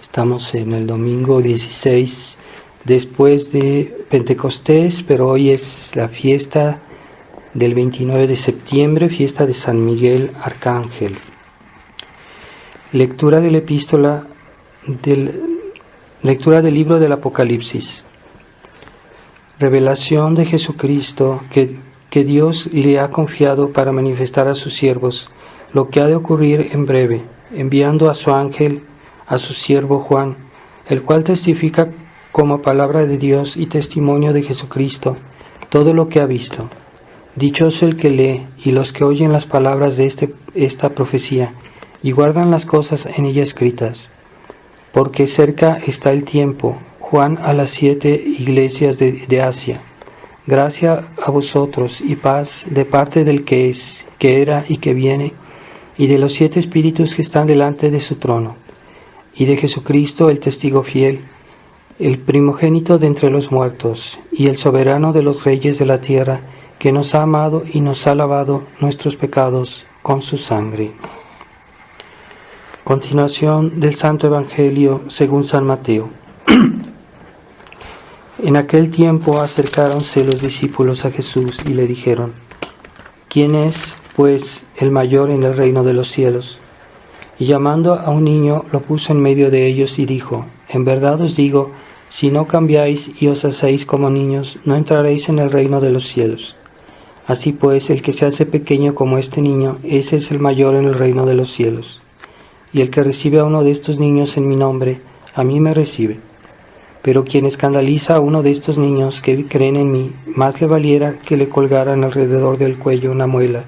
Estamos en el domingo 16 después de Pentecostés, pero hoy es la fiesta del 29 de septiembre, fiesta de San Miguel Arcángel. Lectura del libro del Apocalipsis. Revelación de Jesucristo que Dios le ha confiado para manifestar a sus siervos lo que ha de ocurrir en breve, enviando a su ángel, a su siervo Juan, el cual testifica como palabra de Dios y testimonio de Jesucristo todo lo que ha visto. Dichoso el que lee y los que oyen las palabras de esta profecía y guardan las cosas en ella escritas, porque cerca está el tiempo. Juan a las 7 iglesias de Asia. Gracia a vosotros y paz de parte del que es, que era y que viene, y de los 7 espíritus que están delante de su trono, y de Jesucristo el testigo fiel, el primogénito de entre los muertos, y el soberano de los reyes de la tierra, que nos ha amado y nos ha lavado nuestros pecados con su sangre. Continuación del Santo Evangelio según San Mateo. En aquel tiempo acercáronse los discípulos a Jesús y le dijeron: ¿Quién es, pues, el mayor en el reino de los cielos? Y llamando a un niño, lo puso en medio de ellos y dijo: En verdad os digo, si no cambiáis y os hacéis como niños, no entraréis en el reino de los cielos. Así pues, el que se hace pequeño como este niño, ese es el mayor en el reino de los cielos. Y el que recibe a uno de estos niños en mi nombre, a mí me recibe. Pero quien escandaliza a uno de estos niños que creen en mí, más le valiera que le colgaran alrededor del cuello una muela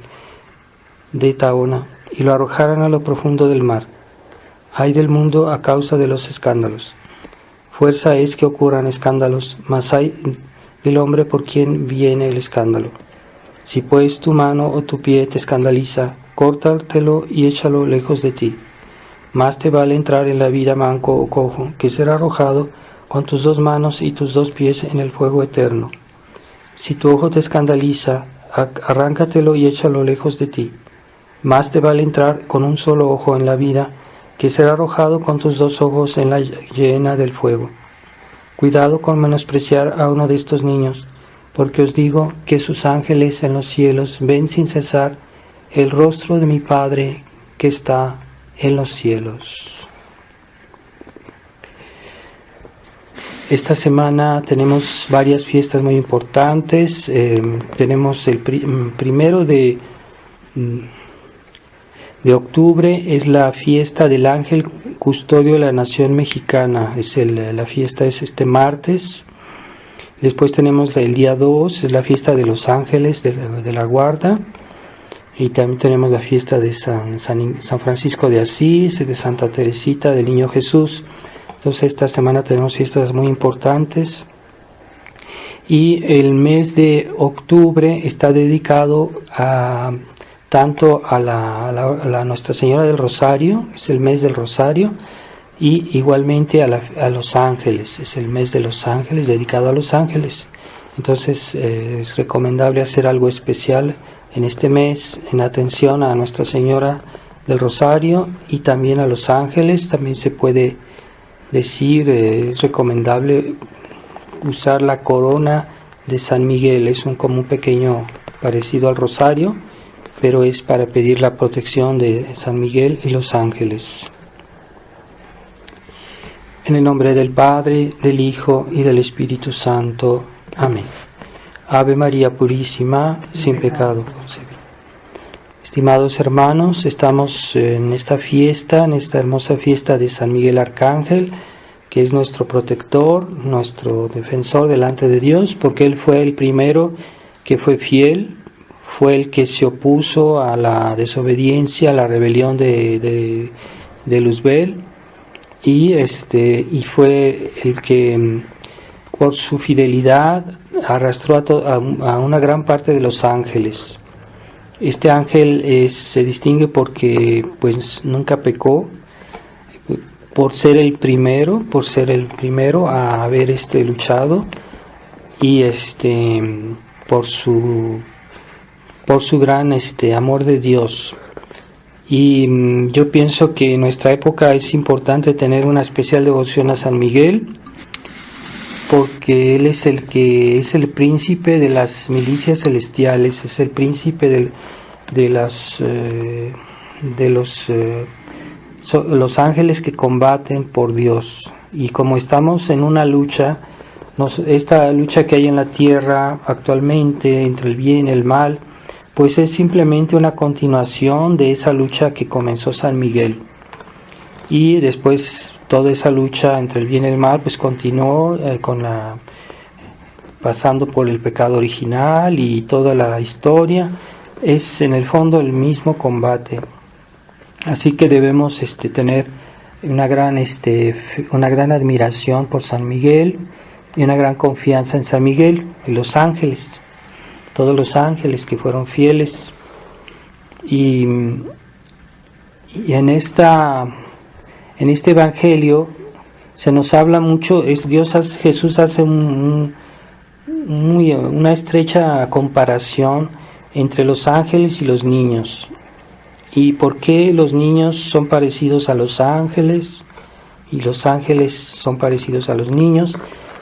de tahona y lo arrojaran a lo profundo del mar. Ay del mundo a causa de los escándalos. Fuerza es que ocurran escándalos, mas ay del hombre por quien viene el escándalo. Si pues tu mano o tu pie te escandaliza, córtatelo y échalo lejos de ti. Más te vale entrar en la vida manco o cojo, que ser arrojado con tus 2 manos y tus 2 pies en el fuego eterno. Si tu ojo te escandaliza, arráncatelo y échalo lejos de ti. Más te vale entrar con un solo ojo en la vida, que ser arrojado con tus 2 ojos en la hiena del fuego. Cuidado con menospreciar a uno de estos niños, porque os digo que sus ángeles en los cielos ven sin cesar el rostro de mi Padre que está en los cielos. Esta semana tenemos varias fiestas muy importantes. Tenemos el primero de octubre, es la fiesta del Ángel Custodio de la Nación Mexicana. La fiesta es este martes. Después tenemos el día 2, es la fiesta de los ángeles de la guarda. Y también tenemos la fiesta de San Francisco de Asís, de Santa Teresita, del Niño Jesús. Entonces esta semana tenemos fiestas muy importantes. Y el mes de octubre está dedicado tanto a la Nuestra Señora del Rosario, es el mes del Rosario, y igualmente a los ángeles, es el mes de los ángeles, dedicado a los ángeles. Entonces es recomendable hacer algo especial en este mes en atención a Nuestra Señora del Rosario y también a los ángeles. También se puede decir, es recomendable usar la corona de San Miguel. Es como un pequeño parecido al rosario, pero es para pedir la protección de San Miguel y los ángeles. En el nombre del Padre, del Hijo y del Espíritu Santo. Amén. Ave María Purísima, sin pecado concebida. Estimados hermanos, estamos en esta fiesta, en esta hermosa fiesta de San Miguel Arcángel, que es nuestro protector, nuestro defensor delante de Dios, porque Él fue el primero que fue fiel, fue el que se opuso a la desobediencia, a la rebelión de Luzbel, y fue el que por su fidelidad arrastró a una gran parte de los ángeles. Este ángel se distingue porque pues nunca pecó, por ser el primero a haber luchado, y por su gran amor de Dios. Y yo pienso que en nuestra época es importante tener una especial devoción a San Miguel, porque él es el que es el príncipe de las milicias celestiales, es el príncipe de los ángeles que combaten por Dios. Y como estamos en una lucha, esta lucha que hay en la tierra actualmente entre el bien y el mal, pues es simplemente una continuación de esa lucha que comenzó San Miguel. Y después toda esa lucha entre el bien y el mal pues continuó pasando por el pecado original, y toda la historia es en el fondo el mismo combate. Así que debemos tener una gran admiración por San Miguel y una gran confianza en San Miguel y los ángeles, todos los ángeles que fueron fieles. Y en este evangelio se nos habla mucho, Jesús hace una estrecha comparación entre los ángeles y los niños. ¿Y por qué los niños son parecidos a los ángeles y los ángeles son parecidos a los niños?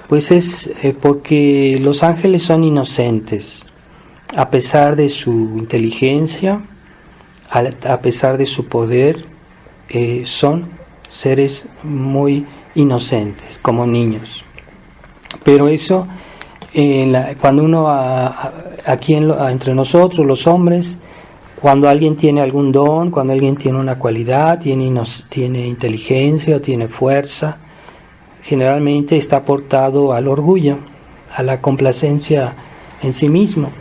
Pues es porque los ángeles son inocentes, a pesar de su inteligencia, a pesar de su poder, son seres muy inocentes, como niños. Pero eso, cuando uno, aquí entre nosotros, los hombres, cuando alguien tiene algún don, cuando alguien tiene una cualidad, tiene inteligencia o tiene fuerza, generalmente está portado al orgullo, a la complacencia en sí mismo.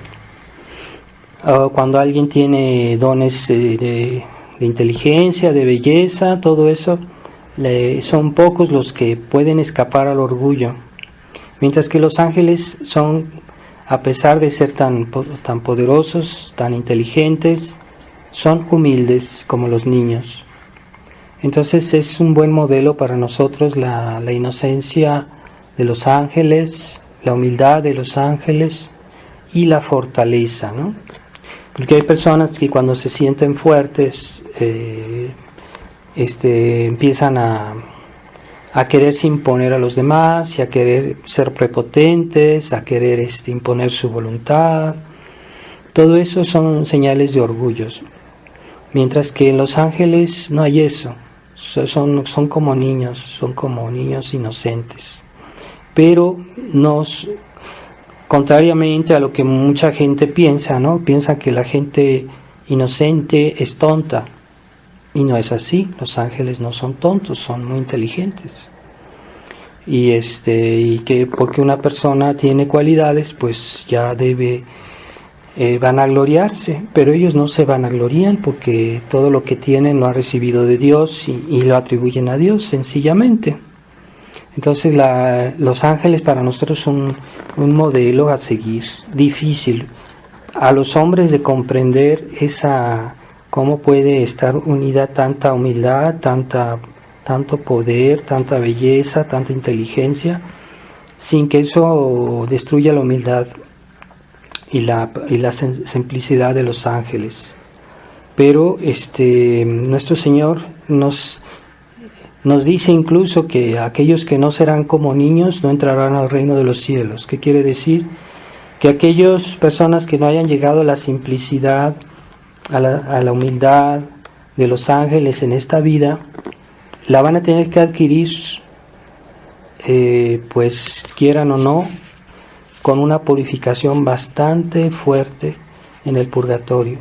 Cuando alguien tiene dones de inteligencia, de belleza, todo eso, son pocos los que pueden escapar al orgullo. Mientras que los ángeles son, a pesar de ser tan poderosos, tan inteligentes, son humildes como los niños. Entonces es un buen modelo para nosotros la inocencia de los ángeles, la humildad de los ángeles y la fortaleza, ¿no? Porque hay personas que cuando se sienten fuertes empiezan a quererse imponer a los demás y a querer ser prepotentes, a querer imponer su voluntad. Todo eso son señales de orgullos. Mientras que en los ángeles no hay eso. Son como niños inocentes. Pero contrariamente a lo que mucha gente piensa, ¿no? Piensa que la gente inocente es tonta. Y no es así. Los ángeles no son tontos, son muy inteligentes. Y que porque una persona tiene cualidades, pues ya debe vanagloriarse, pero ellos no se vanaglorian porque todo lo que tienen lo han recibido de Dios y lo atribuyen a Dios sencillamente. Entonces los ángeles para nosotros son un modelo a seguir, difícil a los hombres de comprender cómo puede estar unida tanta humildad, tanto poder, tanta belleza, tanta inteligencia, sin que eso destruya la humildad y la simplicidad de los ángeles. Pero nuestro Señor nos dice incluso que aquellos que no serán como niños no entrarán al reino de los cielos. ¿Qué quiere decir? Que aquellas personas que no hayan llegado a la simplicidad, a la humildad de los ángeles en esta vida, la van a tener que adquirir, pues quieran o no, con una purificación bastante fuerte en el purgatorio.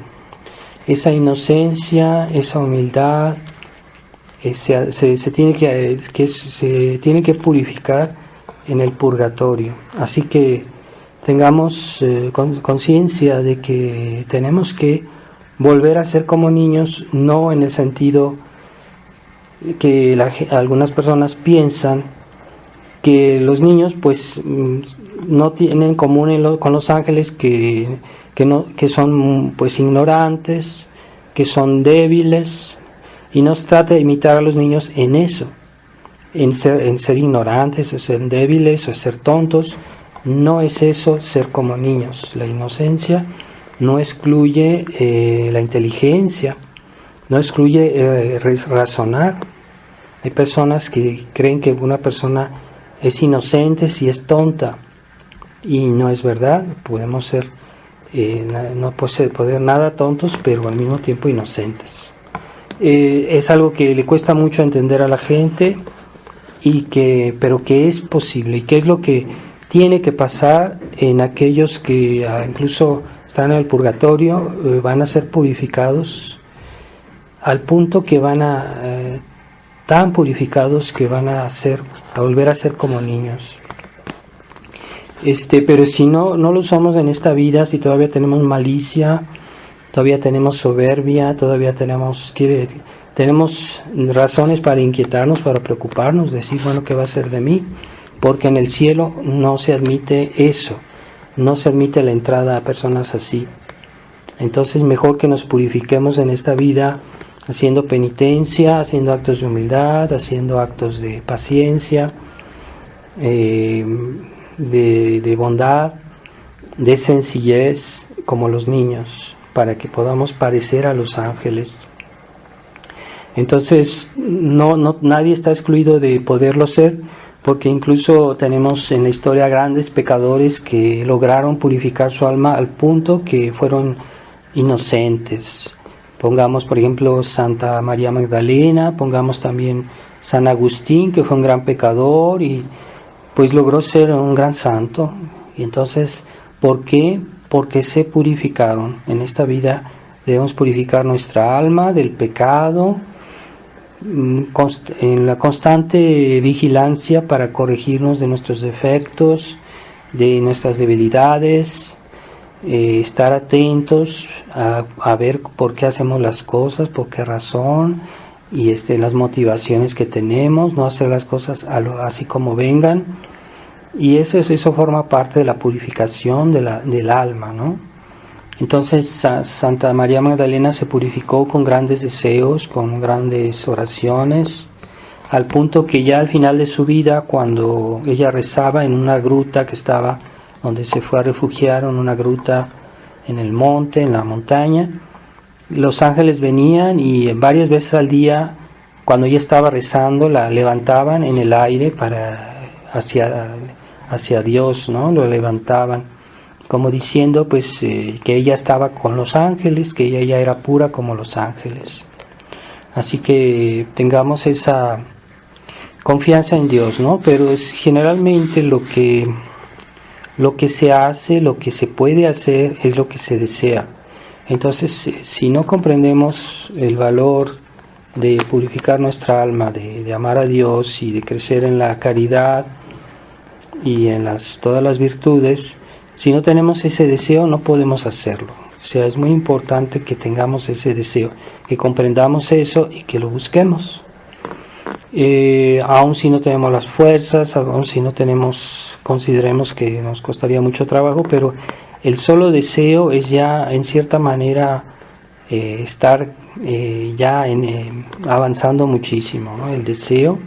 Esa inocencia, esa humildad, se tiene que purificar en el purgatorio. Así que tengamos conciencia de que tenemos que volver a ser como niños, no en el sentido que algunas personas piensan que los niños pues no tienen en común con los ángeles que son pues ignorantes, que son débiles, y no se trata de imitar a los niños en eso, en ser ignorantes o ser débiles o ser tontos. No es eso ser como niños. La inocencia no excluye la inteligencia, No excluye razonar. Hay personas que creen que una persona es inocente si es tonta, y no es verdad. Podemos ser, no poder nada tontos, pero al mismo tiempo inocentes. Es algo que le cuesta mucho entender a la gente, pero que es posible, y que es lo que tiene que pasar en aquellos que incluso están en el purgatorio. Van a ser purificados al punto que tan purificados que van a volver a ser como niños. Pero si no lo somos en esta vida, si todavía tenemos malicia, todavía tenemos soberbia, todavía tenemos razones para inquietarnos, para preocuparnos, decir, bueno, ¿qué va a ser de mí? Porque en el cielo no se admite eso, no se admite la entrada a personas así. Entonces, mejor que nos purifiquemos en esta vida, haciendo penitencia, haciendo actos de humildad, haciendo actos de paciencia, de bondad, de sencillez, como los niños, para que podamos parecer a los ángeles. Entonces, nadie está excluido de poderlo ser, porque incluso tenemos en la historia grandes pecadores que lograron purificar su alma al punto que fueron inocentes. Pongamos, por ejemplo, Santa María Magdalena, pongamos también San Agustín, que fue un gran pecador y pues logró ser un gran santo. Y entonces, ¿por qué? Porque se purificaron. En esta vida debemos purificar nuestra alma del pecado, en la constante vigilancia para corregirnos de nuestros defectos, de nuestras debilidades, estar atentos a ver por qué hacemos las cosas, por qué razón, y las motivaciones que tenemos, no hacer las cosas así como vengan. Y eso forma parte de la purificación del alma, ¿no? Entonces Santa María Magdalena se purificó con grandes deseos, con grandes oraciones, al punto que ya al final de su vida, cuando ella rezaba en una gruta que estaba, donde se fue a refugiar, en una gruta en el monte, en la montaña, los ángeles venían y varias veces al día, cuando ella estaba rezando, la levantaban en el aire hacia Dios, ¿no? Lo levantaban como diciendo pues que ella estaba con los ángeles, que ella ya era pura como los ángeles. Así que tengamos esa confianza en Dios, ¿no? Pero es generalmente lo que se hace, lo que se puede hacer, es lo que se desea. Entonces, si no comprendemos el valor de purificar nuestra alma, de amar a Dios y de crecer en la caridad y en todas las virtudes, si no tenemos ese deseo, no podemos hacerlo. O sea, es muy importante que tengamos ese deseo, que comprendamos eso y que lo busquemos. Aun si no tenemos las fuerzas, aun si no consideremos que nos costaría mucho trabajo, pero el solo deseo es ya en cierta manera estar ya avanzando muchísimo, ¿no? El deseo,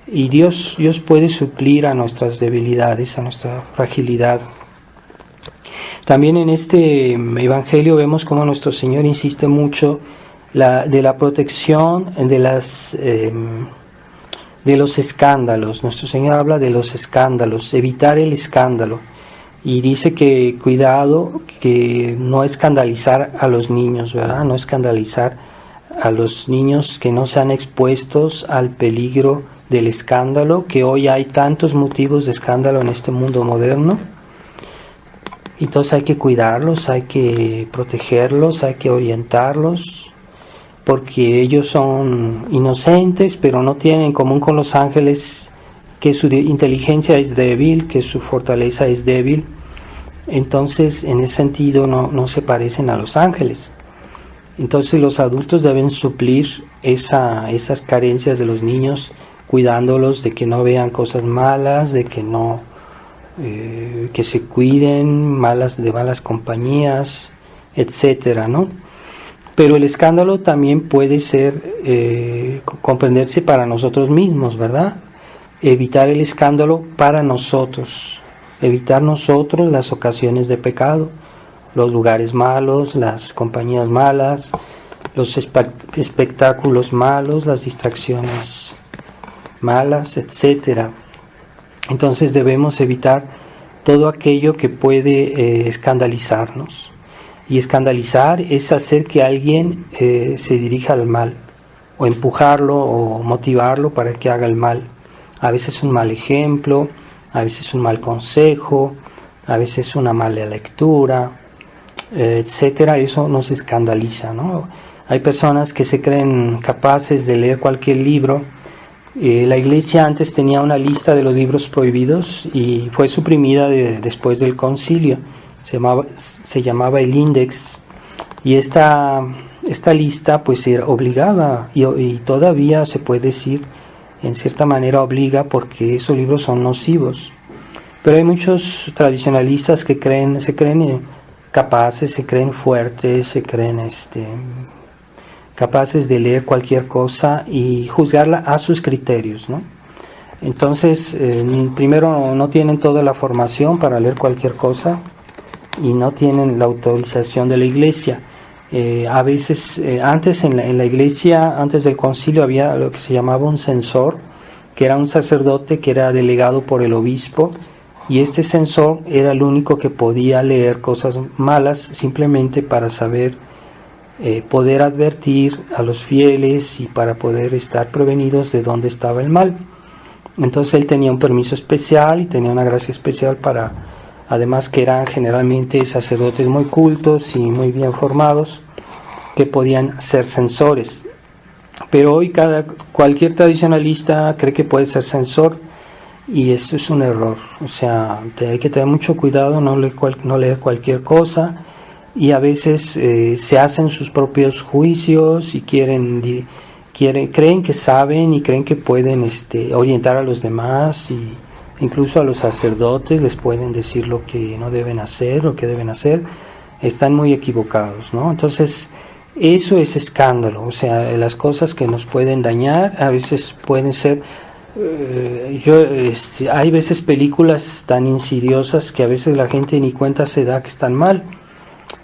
y Dios puede suplir a nuestras debilidades, a nuestra fragilidad. También en este evangelio vemos cómo nuestro Señor insiste mucho de la protección de los escándalos. Nuestro Señor habla de los escándalos, evitar el escándalo, y dice que cuidado, que no escandalizar a los niños, ¿verdad? No escandalizar a los niños, que no sean expuestos al peligro del escándalo, que hoy hay tantos motivos de escándalo en este mundo moderno. Entonces hay que cuidarlos, hay que protegerlos, hay que orientarlos, porque ellos son inocentes, pero no tienen en común con los ángeles que su inteligencia es débil, que su fortaleza es débil. Entonces, en ese sentido, no se parecen a los ángeles. Entonces, los adultos deben suplir esas carencias de los niños, cuidándolos de que no vean cosas malas, de que que se cuiden de malas compañías, etcétera, ¿no? Pero el escándalo también puede ser comprenderse para nosotros mismos, ¿verdad? Evitar el escándalo para nosotros, evitar nosotros las ocasiones de pecado, los lugares malos, las compañías malas, los espectáculos malos, las distracciones malas, etcétera. Entonces debemos evitar todo aquello que puede escandalizarnos. Y escandalizar es hacer que alguien se dirija al mal, o empujarlo o motivarlo para que haga el mal. A veces un mal ejemplo, a veces un mal consejo, a veces una mala lectura, etcétera. Eso nos escandaliza, ¿no? Hay personas que se creen capaces de leer cualquier libro. La Iglesia antes tenía una lista de los libros prohibidos y fue suprimida después del concilio. Se llamaba el Index, y esta lista pues obligaba y todavía se puede decir en cierta manera obliga, porque esos libros son nocivos. Pero hay muchos tradicionalistas que se creen capaces, se creen fuertes, se creen capaces de leer cualquier cosa y juzgarla a sus criterios, ¿no? Entonces, primero, no tienen toda la formación para leer cualquier cosa y no tienen la autorización de la Iglesia. A veces, antes en la Iglesia, antes del concilio, había lo que se llamaba un censor, que era un sacerdote que era delegado por el obispo, y este censor era el único que podía leer cosas malas simplemente para saber, poder advertir a los fieles y para poder estar prevenidos de dónde estaba el mal. Entonces él tenía un permiso especial y tenía una gracia especial para, además que eran generalmente sacerdotes muy cultos y muy bien formados, que podían ser censores. Pero hoy cualquier tradicionalista cree que puede ser censor, y eso es un error. O sea, hay que tener mucho cuidado, no leer cualquier cosa, y a veces se hacen sus propios juicios y creen que saben y creen que pueden orientar a los demás, y incluso a los sacerdotes les pueden decir lo que no deben hacer, lo que deben hacer. Están muy equivocados, ¿no? Entonces, eso es escándalo. O sea, las cosas que nos pueden dañar a veces pueden ser... hay veces películas tan insidiosas que a veces la gente ni cuenta se da que están mal,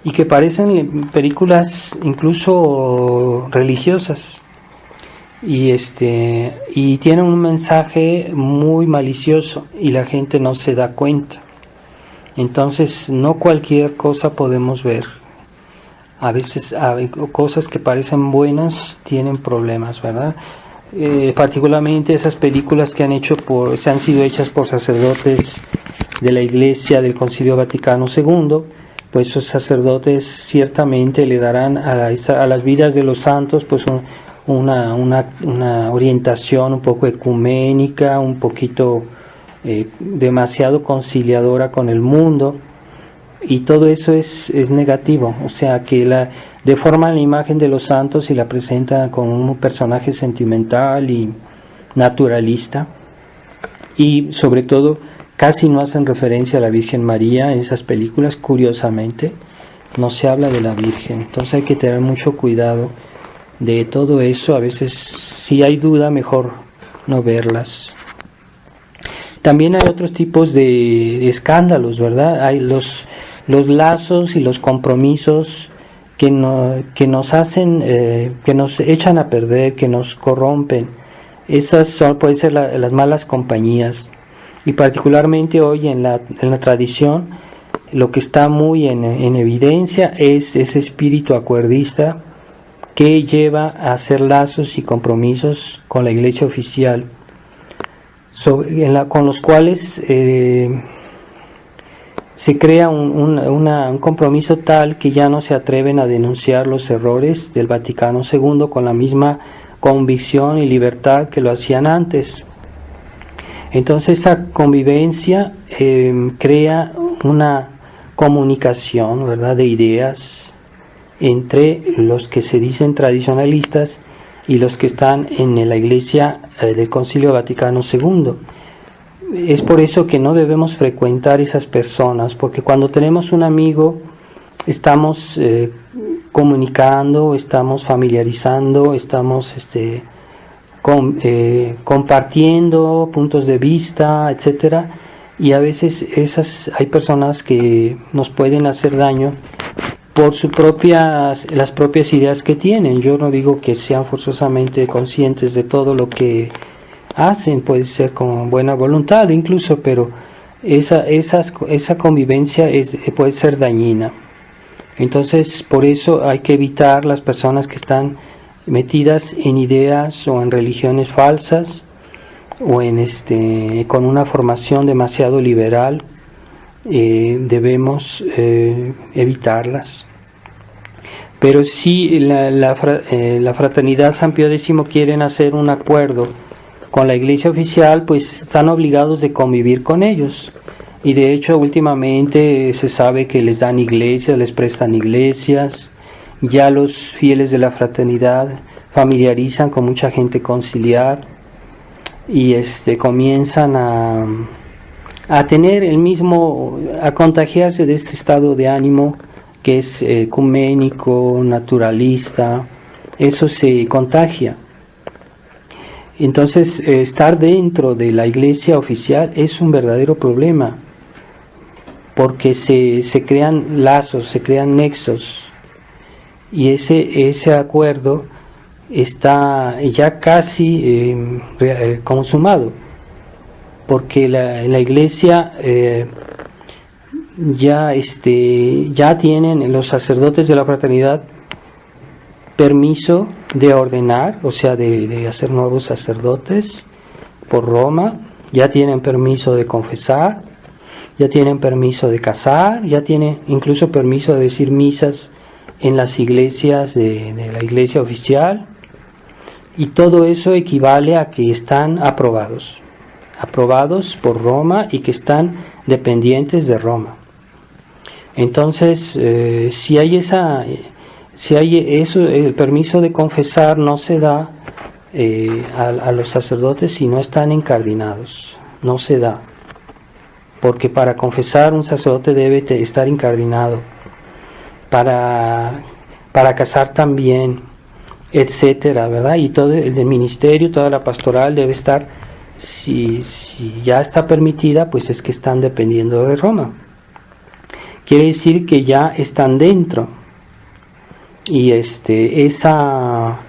y que parecen películas incluso religiosas, y tienen un mensaje muy malicioso y la gente no se da cuenta. Entonces, no cualquier cosa podemos ver. A veces cosas que parecen buenas tienen problemas, ¿verdad? Particularmente esas películas que se han sido hechas por sacerdotes de la Iglesia del Concilio Vaticano II, pues esos sacerdotes ciertamente le darán a las vidas de los santos pues una orientación un poco ecuménica, un poquito demasiado conciliadora con el mundo, y todo eso es negativo. O sea, que deforman la imagen de los santos y la presentan como un personaje sentimental y naturalista, y sobre todo casi no hacen referencia a la Virgen María en esas películas. Curiosamente no se habla de la Virgen. Entonces hay que tener mucho cuidado de todo eso. A veces, si hay duda, mejor no verlas. También hay otros tipos de escándalos, ¿verdad? Hay los lazos y los compromisos que nos hacen, que nos echan a perder, que nos corrompen. Esas pueden ser las malas compañías, y particularmente hoy en la tradición lo que está muy en evidencia es ese espíritu acuerdista que lleva a hacer lazos y compromisos con la Iglesia oficial, con los cuales se crea un compromiso tal que ya no se atreven a denunciar los errores del Vaticano II con la misma convicción y libertad que lo hacían antes. Entonces esa convivencia crea una comunicación, ¿verdad?, de ideas entre los que se dicen tradicionalistas y los que están en la Iglesia del Concilio Vaticano II. Es por eso que no debemos frecuentar esas personas, porque cuando tenemos un amigo estamos comunicando, estamos familiarizando, estamos compartiendo puntos de vista, etcétera, y a veces hay personas que nos pueden hacer daño por las propias ideas que tienen. Yo no digo que sean forzosamente conscientes de todo lo que hacen, puede ser con buena voluntad incluso, pero esa convivencia puede ser dañina. Entonces, por eso hay que evitar las personas que están metidas en ideas o en religiones falsas o con una formación demasiado liberal. Debemos evitarlas. Pero si la Fraternidad San Pío X quieren hacer un acuerdo con la Iglesia oficial, pues están obligados de convivir con ellos. Y de hecho últimamente se sabe que les dan iglesias, les prestan iglesias. Ya los fieles de la fraternidad familiarizan con mucha gente conciliar y comienzan a tener a contagiarse de este estado de ánimo que es ecuménico, naturalista. Eso se contagia. Entonces, estar dentro de la iglesia oficial es un verdadero problema, porque se crean lazos, se crean nexos, y ese acuerdo está ya casi consumado, porque la iglesia ya tienen los sacerdotes de la fraternidad permiso de ordenar, o sea, de hacer nuevos sacerdotes por Roma, ya tienen permiso de confesar, ya tienen permiso de casar, ya tienen incluso permiso de decir misas en las iglesias de la iglesia oficial, y todo eso equivale a que están aprobados por Roma y que están dependientes de Roma. Entonces, si hay eso, el permiso de confesar no se da a los sacerdotes si no están incardinados, no se da, porque para confesar un sacerdote debe estar incardinado, para casar también, etcétera, ¿verdad? Y todo el ministerio, toda la pastoral debe estar, si ya está permitida, pues es que están dependiendo de Roma. Quiere decir que ya están dentro. Y esa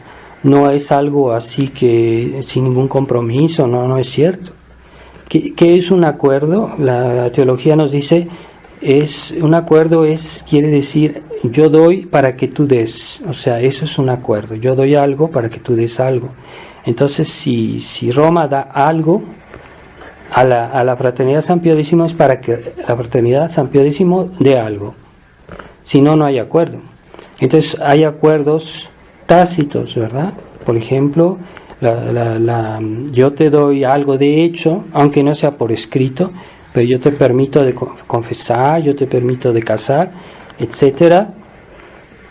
no es algo así que sin ningún compromiso, no es cierto. ¿Qué es un acuerdo? La teología nos dice, un acuerdo quiere decir, yo doy para que tú des, o sea, eso es un acuerdo, yo doy algo para que tú des algo. Entonces, si Roma da algo a la Fraternidad San Pío X, es para que la Fraternidad San Pío X dé algo, si no, no hay acuerdo. Entonces hay acuerdos tácitos, ¿verdad? Por ejemplo, yo te doy algo de hecho, aunque no sea por escrito, pero yo te permito de confesar, yo te permito de casar, etcétera.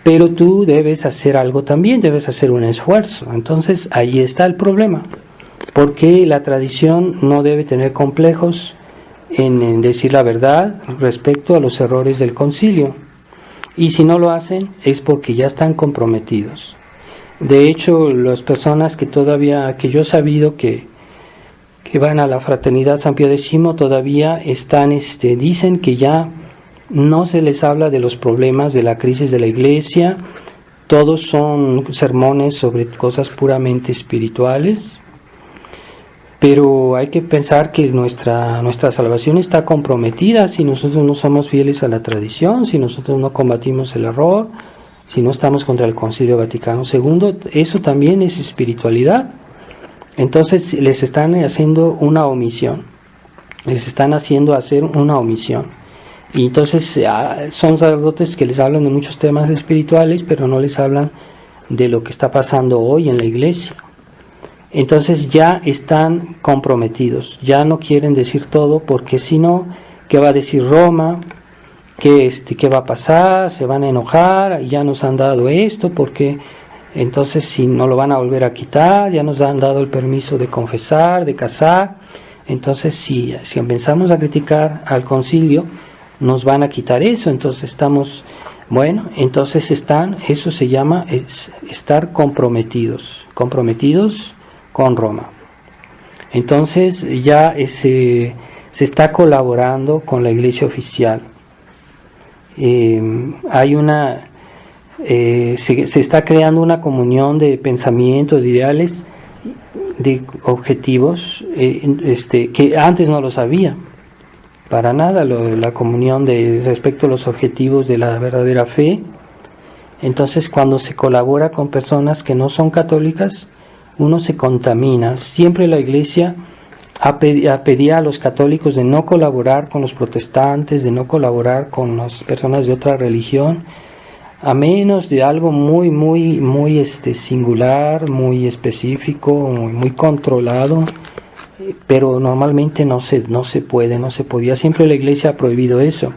Pero tú debes hacer algo también, debes hacer un esfuerzo. Entonces ahí está el problema, porque la tradición no debe tener complejos en decir la verdad respecto a los errores del concilio. Y si no lo hacen es porque ya están comprometidos. De hecho, las personas que yo he sabido que van a la Fraternidad San Pío X todavía dicen que ya no se les habla de los problemas de la crisis de la iglesia, todos son sermones sobre cosas puramente espirituales. Pero hay que pensar que nuestra salvación está comprometida si nosotros no somos fieles a la tradición, si nosotros no combatimos el error, si no estamos contra el Concilio Vaticano II. Eso también es espiritualidad. Entonces les están haciendo una omisión, Y entonces son sacerdotes que les hablan de muchos temas espirituales, pero no les hablan de lo que está pasando hoy en la iglesia. Entonces ya están comprometidos, ya no quieren decir todo, porque si no, ¿qué va a decir Roma? ¿Qué va a pasar? Se van a enojar, ya nos han dado esto, porque entonces si no lo van a volver a quitar, ya nos han dado el permiso de confesar, de casar. Entonces si empezamos a criticar al concilio, nos van a quitar eso. Entonces entonces eso se llama estar comprometidos con Roma. Entonces ya se está colaborando con la iglesia oficial. hay una se está creando una comunión de pensamientos, de ideales, de objetivos, que antes no los había para nada, la comunión respecto a los objetivos de la verdadera fe. Entonces, cuando se colabora con personas que no son católicas, uno se contamina. Siempre la Iglesia pedía a los católicos de no colaborar con los protestantes, de no colaborar con las personas de otra religión, a menos de algo muy singular, muy específico, muy controlado, pero normalmente no se podía. Siempre la Iglesia ha prohibido eso.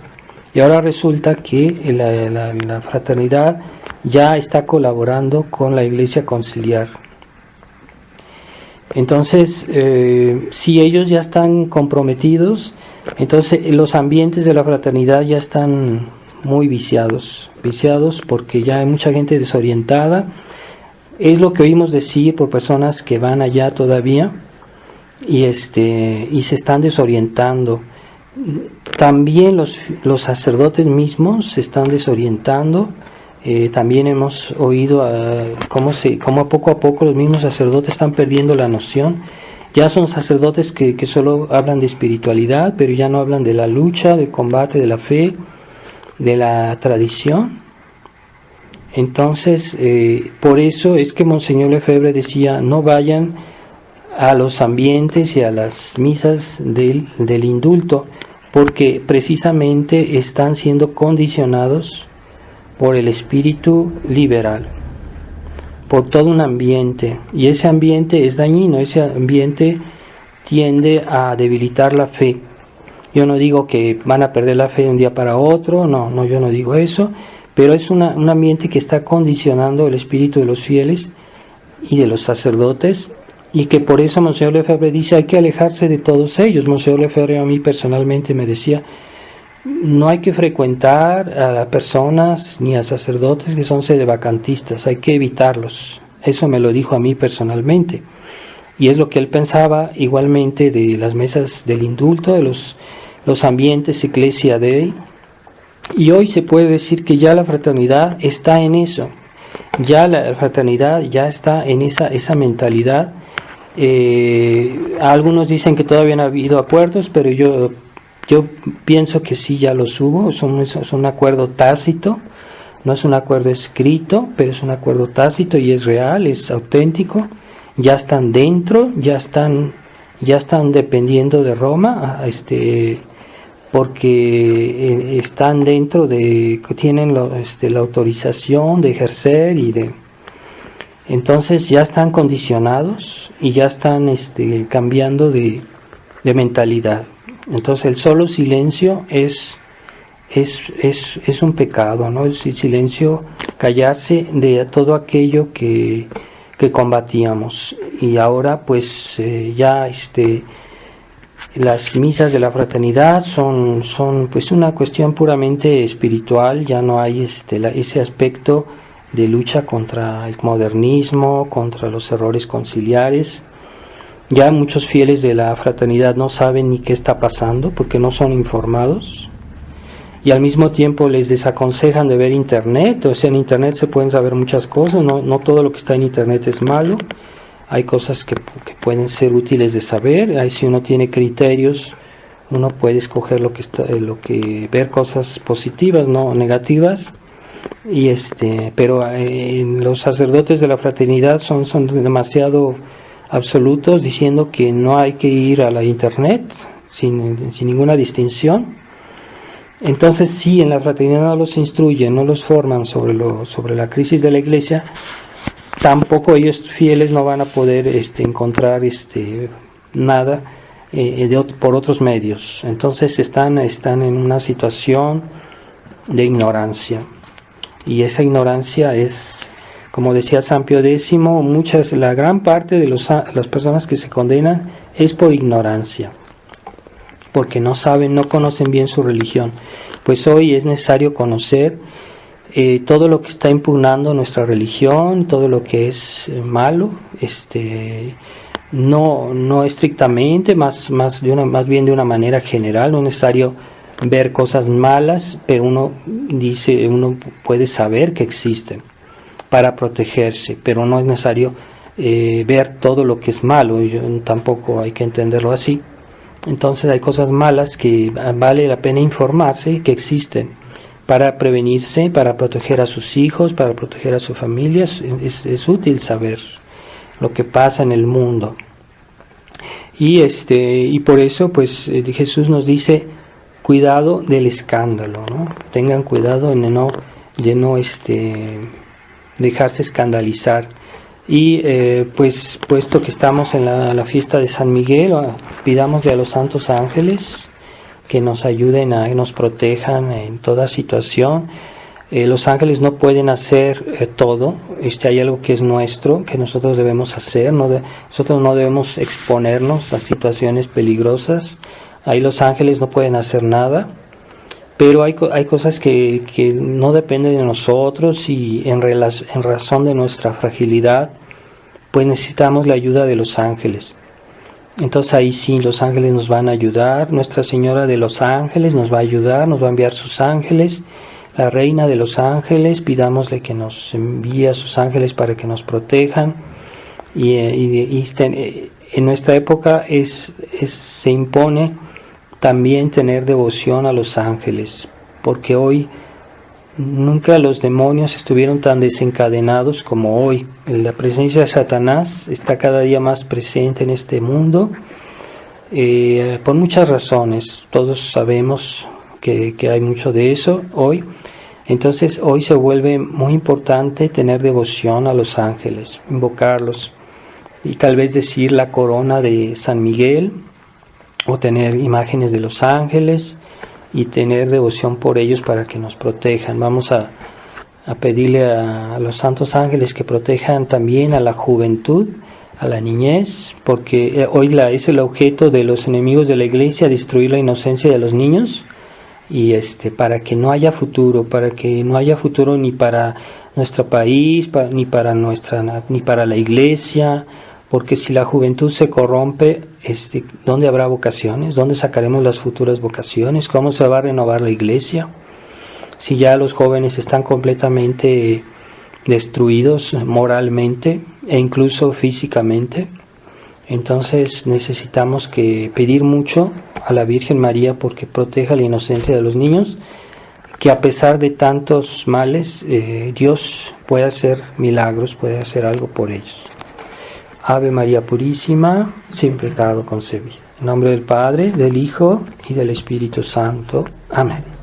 Y ahora resulta que la fraternidad ya está colaborando con la Iglesia conciliar. Entonces, si ellos ya están comprometidos, entonces los ambientes de la fraternidad ya están muy viciados porque ya hay mucha gente desorientada. Es lo que oímos decir por personas que van allá todavía y se están desorientando. También los sacerdotes mismos se están desorientando. También hemos oído cómo poco a poco los mismos sacerdotes están perdiendo la noción. Ya son sacerdotes que solo hablan de espiritualidad, pero ya no hablan de la lucha, del combate, de la fe, de la tradición. Entonces, por eso es que Monseñor Lefebvre decía: no vayan a los ambientes y a las misas del indulto, porque precisamente están siendo condicionados por el espíritu liberal, por todo un ambiente, y ese ambiente es dañino. Ese ambiente tiende a debilitar la fe. Yo no digo que van a perder la fe de un día para otro, no, yo no digo eso, pero es un ambiente que está condicionando el espíritu de los fieles y de los sacerdotes, y que por eso Monseñor Lefebvre dice: hay que alejarse de todos ellos. Monseñor Lefebvre a mí personalmente me decía: no hay que frecuentar a personas ni a sacerdotes que son sedevacantistas, hay que evitarlos. Eso me lo dijo a mí personalmente, y es lo que él pensaba igualmente de las mesas del indulto, de los ambientes Ecclesia Dei. Y hoy se puede decir que ya la fraternidad está en eso, ya la fraternidad ya está en esa mentalidad. Algunos dicen que todavía no ha habido acuerdos, pero yo pienso que sí, ya los hubo. Es un acuerdo tácito, no es un acuerdo escrito, pero es un acuerdo tácito y es real, es auténtico. Ya están dentro, ya están dependiendo de Roma, porque están dentro tienen la autorización de ejercer entonces ya están condicionados y ya están cambiando de mentalidad. Entonces el solo silencio es un pecado, ¿no? El silencio, callarse de todo aquello que combatíamos. Y ahora pues ya las misas de la fraternidad son pues una cuestión puramente espiritual. Ya no hay ese aspecto de lucha contra el modernismo, contra los errores conciliares. Ya muchos fieles de la fraternidad no saben ni qué está pasando porque no son informados, y al mismo tiempo les desaconsejan de ver internet. O sea, en internet se pueden saber muchas cosas, no todo lo que está en internet es malo. Hay cosas que pueden ser útiles de saber. Ahí, si uno tiene criterios, uno puede escoger lo que ver cosas positivas, no negativas. Y pero los sacerdotes de la fraternidad son demasiado absolutos, diciendo que no hay que ir a la internet sin ninguna distinción. Entonces, si en la fraternidad no los instruyen, no los forman sobre la crisis de la Iglesia, tampoco ellos fieles no van a poder encontrar nada por otros medios. Entonces están en una situación de ignorancia, y esa ignorancia es, como decía San Pío X, la gran parte de las personas que se condenan es por ignorancia, porque no conocen bien su religión. Pues hoy es necesario conocer todo lo que está impugnando nuestra religión, todo lo que es malo, no estrictamente, más bien de una manera general. No es necesario ver cosas malas, pero uno puede saber que existen para protegerse, pero no es necesario ver todo lo que es malo. Tampoco hay que entenderlo así. Entonces hay cosas malas que vale la pena informarse que existen para prevenirse, para proteger a sus hijos, para proteger a sus familias. Es útil saber lo que pasa en el mundo. Y por eso pues Jesús nos dice cuidado del escándalo, ¿no? Tengan cuidado de no dejarse escandalizar. Y pues puesto que estamos en la fiesta de San Miguel, pidámosle a los santos ángeles que nos ayuden, que nos protejan en toda situación. Los ángeles no pueden hacer todo. Hay algo que es nuestro, que nosotros debemos hacer. Nosotros no debemos exponernos a situaciones peligrosas. Ahí los ángeles no pueden hacer nada. Pero hay cosas que no dependen de nosotros, y en razón de nuestra fragilidad, pues necesitamos la ayuda de los ángeles. Entonces ahí sí, los ángeles nos van a ayudar. Nuestra Señora de los Ángeles nos va a ayudar, nos va a enviar sus ángeles. La Reina de los Ángeles, pidámosle que nos envíe a sus ángeles para que nos protejan. En nuestra época se impone también tener devoción a los ángeles, porque hoy nunca los demonios estuvieron tan desencadenados como hoy. La presencia de Satanás está cada día más presente en este mundo, por muchas razones. Todos sabemos que hay mucho de eso hoy. Entonces hoy se vuelve muy importante tener devoción a los ángeles, invocarlos, y tal vez decir la corona de San Miguel, o tener imágenes de los ángeles y tener devoción por ellos para que nos protejan. Vamos a pedirle a los santos ángeles que protejan también a la juventud, a la niñez, porque hoy es el objeto de los enemigos de la Iglesia destruir la inocencia de los niños, y para que no haya futuro, ni para nuestro país, ni para la Iglesia. Porque si la juventud se corrompe, ¿dónde habrá vocaciones? ¿Dónde sacaremos las futuras vocaciones? ¿Cómo se va a renovar la Iglesia? Si ya los jóvenes están completamente destruidos moralmente e incluso físicamente. Entonces necesitamos pedir mucho a la Virgen María porque proteja la inocencia de los niños, que a pesar de tantos males, Dios puede hacer milagros, puede hacer algo por ellos. Ave María Purísima, sin pecado concebida. En nombre del Padre, del Hijo y del Espíritu Santo. Amén.